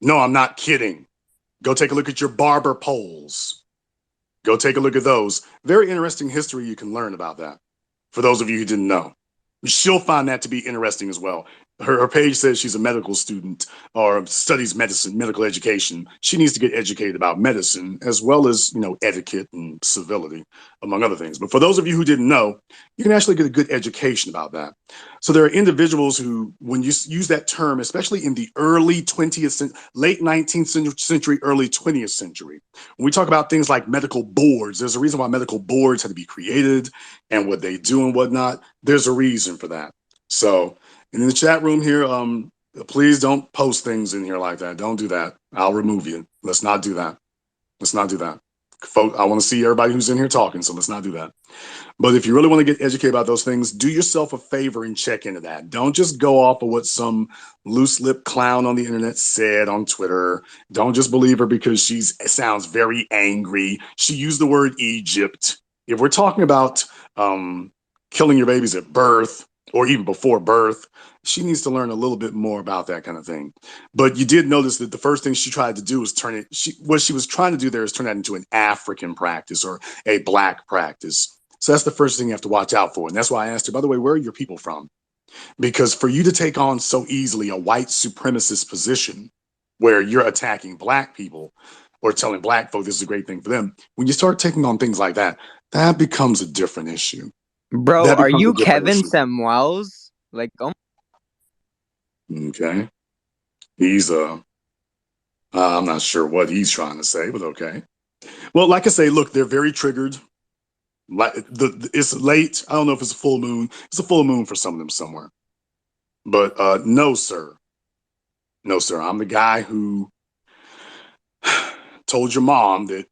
No, I'm not kidding. Go take a look at your barber poles. Go take a look at those. Very interesting history you can learn about that. For those of you who didn't know, she'll find that to be interesting as well. Her page says she's a medical student or studies medicine, medical education. She needs to get educated about medicine as well as, etiquette and civility, among other things. But for those of you who didn't know, you can actually get a good education about that. So there are individuals who, when you use that term, especially in the early 20th century, late 19th century, early 20th century, when we talk about things like medical boards, there's a reason why medical boards had to be created and what they do and whatnot. There's a reason for that. So in the chat room here, please don't post things in here like that. Don't do that. I'll remove you. Let's not do that. Let's not do that. Folks, I want to see everybody who's in here talking, so let's not do that. But if you really want to get educated about those things, do yourself a favor and check into that. Don't just go off of what some loose-lipped clown on the internet said on Twitter. Don't just believe her because she sounds very angry. She used the word Egypt. If we're talking about killing your babies at birth or even before birth, she needs to learn a little bit more about that kind of thing. But you did notice that the first thing she tried to do was what she was trying to do there is turn that into an African practice or a Black practice. So that's the first thing you have to watch out for. And that's why I asked her, by the way, where are your people from? Because for you to take on so easily a white supremacist position where you're attacking Black people or telling Black folk this is a great thing for them, when you start taking on things like that, that becomes a different issue. Bro, are you Kevin Samuels? Like, oh. Okay. He's I'm not sure what he's trying to say, but okay. Well, like I say, look, they're very triggered. Like it's late. I don't know if it's a full moon. It's a full moon for some of them somewhere. But no, sir. No, sir. I'm the guy who told your mom that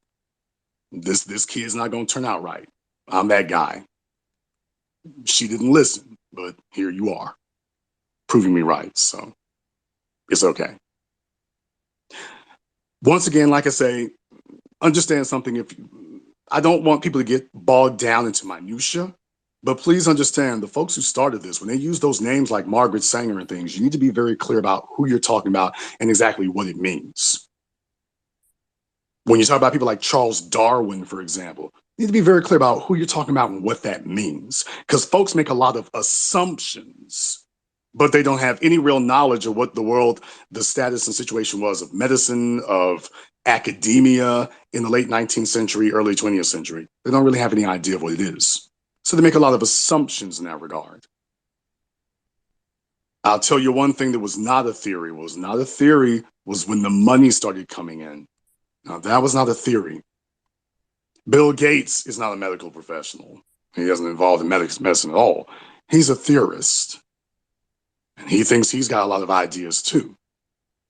this kid's not going to turn out right. I'm that guy. She didn't listen, but here you are, proving me right. So it's okay. Once again, like I say, understand something. I don't want people to get bogged down into minutia, but please understand the folks who started this, when they use those names like Margaret Sanger and things, you need to be very clear about who you're talking about and exactly what it means. When you talk about people like Charles Darwin, for example, you need to be very clear about who you're talking about and what that means, because folks make a lot of assumptions, but they don't have any real knowledge of what the status and situation was of medicine, of academia in the late 19th century, early 20th century. They don't really have any idea of what it is. So they make a lot of assumptions in that regard. I'll tell you one thing that was not a theory, was when the money started coming in. Now, that was not a theory. Bill Gates is not a medical professional. He doesn't involve in medicine at all. He's a theorist. And he thinks he's got a lot of ideas too.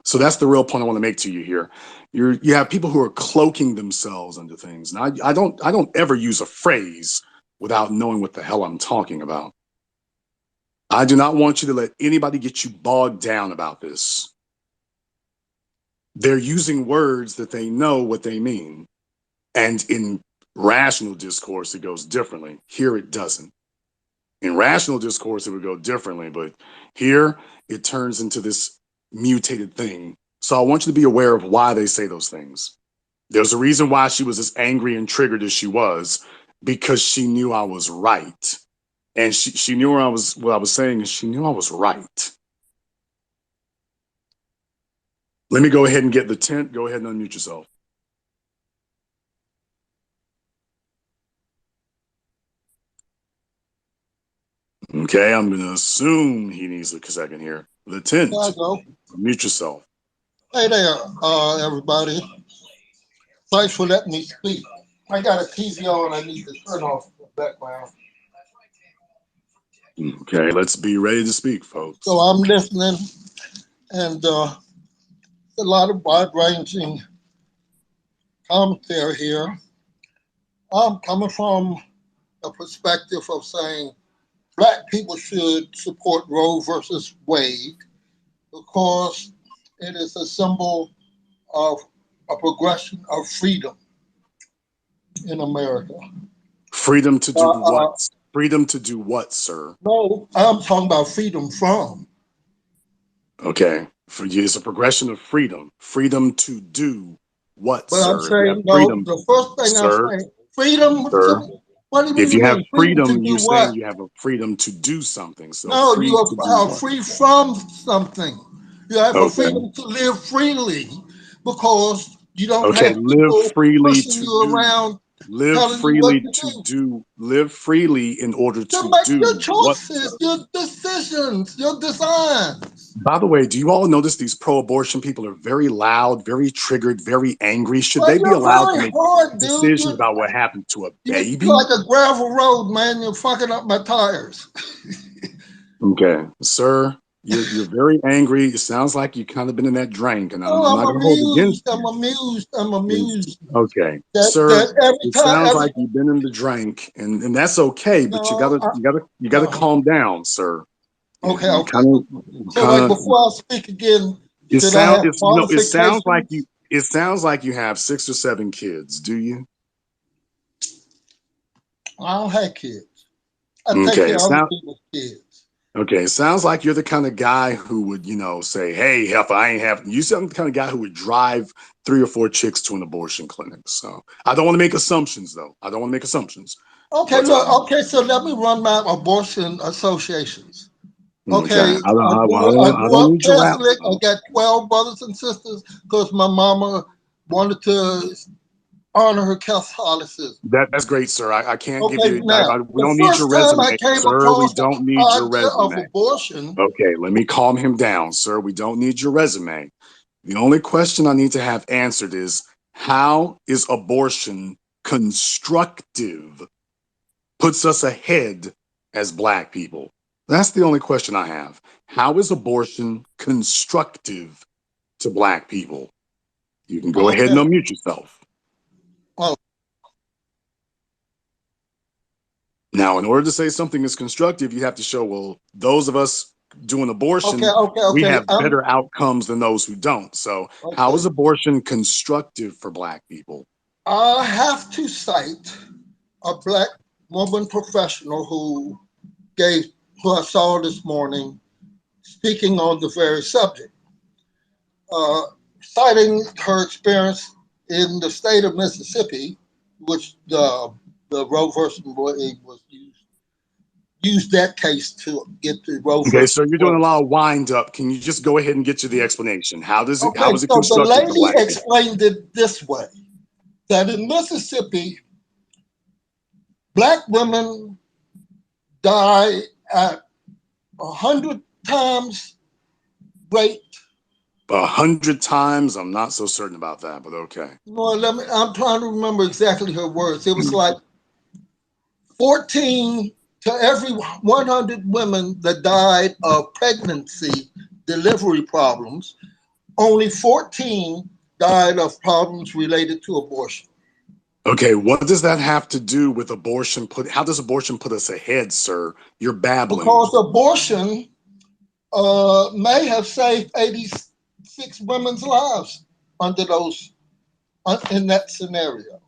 So that's the real point I want to make to you here. You have people who are cloaking themselves under things. And I don't ever use a phrase without knowing what the hell I'm talking about. I do not want you to let anybody get you bogged down about this. They're using words that they know what they mean. And in rational discourse, it goes differently. Here it doesn't. In rational discourse, it would go differently, but here it turns into this mutated thing. So I want you to be aware of why they say those things. There's a reason why she was as angry and triggered as she was, because she knew I was right. And she knew what I was saying, and she knew I was right. Let me go ahead and get the tent. Go ahead and unmute yourself. Okay, I'm going to assume he needs a second here. The tent. There I go. Mute yourself. Hey there, everybody. Thanks for letting me speak. I got a TV on. I need to turn off the background. Okay, let's be ready to speak, folks. So I'm listening, and a lot of wide-ranging commentary here. I'm coming from a perspective of saying Black people should support Roe versus Wade because it is a symbol of a progression of freedom in America. Freedom to do what? Freedom to do what, sir? No, I'm talking about freedom from. Okay. For you, it's a progression of freedom. Freedom to do what, But I'm sir? If you have saying, no, freedom, the first thing I'm sir, saying, freedom, sir. what do If you you have mean? Freedom to freedom, do you're saying what? you have a freedom to do something. So No, free you to do are what? free from something. You have a Okay. freedom to live freely because you don't Okay. have Live people freely pushing to you do. around Live telling you what freely to to do. do. Live freely in order To to make your do what, choices, sir? your decisions, your designs. By the way, do you all notice these pro-abortion people are very loud, very triggered, very angry? Should Well, they be you're allowed to very make hard, dude. decisions about what happened to a You're baby? like a gravel road, man. You're fucking up my tires. Okay, sir, you're very angry. It sounds like you kind of been in that drink, and Oh, I'm not I'm going to hold it against amused. I'm you. amused. I'm It's, amused. okay, That sir, that every it time, sounds every like you've been in the drink, and that's okay. But you no, gotta you gotta you gotta no. calm down, sir. Okay, You okay. So, kind like, of. before I speak again, It should I sound have it's no. It sounds like you. qualifications? It sounds like you have 6 or 7 kids. Do you? I don't have kids. I take Okay. care of other people's kids. Okay. It sounds like you're the kind of guy who would, say, "Hey, heifer, I ain't having." You sound the kind of guy who would drive 3 or 4 chicks to an abortion clinic. So I don't want to make assumptions, though. I don't want to make assumptions. Okay, But look. Okay, so let me run my abortion associations. okay, Okay, I I grew don't up need your rap. Catholic. I got 12 brothers and sisters because my mama wanted to honor her Catholicism. That's great, sir. I can't give Okay, you. now We the don't need your first time I resume, came sir. We across the don't need your idea of resume. abortion, Okay, let me calm him down, sir. We don't need your resume. The only question I need to have answered is how is abortion constructive? Puts us ahead as black people. That's the only question I have. How is abortion constructive to black people? You can go ahead okay, and unmute yourself. well, Now, in order to say something is constructive, you have to show, well, those of us doing abortion, we okay. have better outcomes than those who don't. So, how is Okay. abortion constructive for black people? I have to cite a black woman professional who I saw this morning speaking on the very subject, uh, citing her experience in the state of Mississippi, which the Roe versus Wade was used that case to get the Roe Okay, versus so you're doing a Wade. lot of wind up. Can you just go ahead and get to the explanation? How Okay, is it so the constructive for lady black people? explained it this way: that in Mississippi, black women die at 100 times rate. 100 times? I'm not so certain about that, but okay. Well, I'm trying to remember exactly her words. It was like 14 to every 100 women that died of pregnancy, delivery problems. Only 14 died of problems related to abortion. Okay, what does that have to do with abortion? How does abortion put us ahead, sir? You're babbling. Because abortion may have saved 86 women's lives under those in that scenario.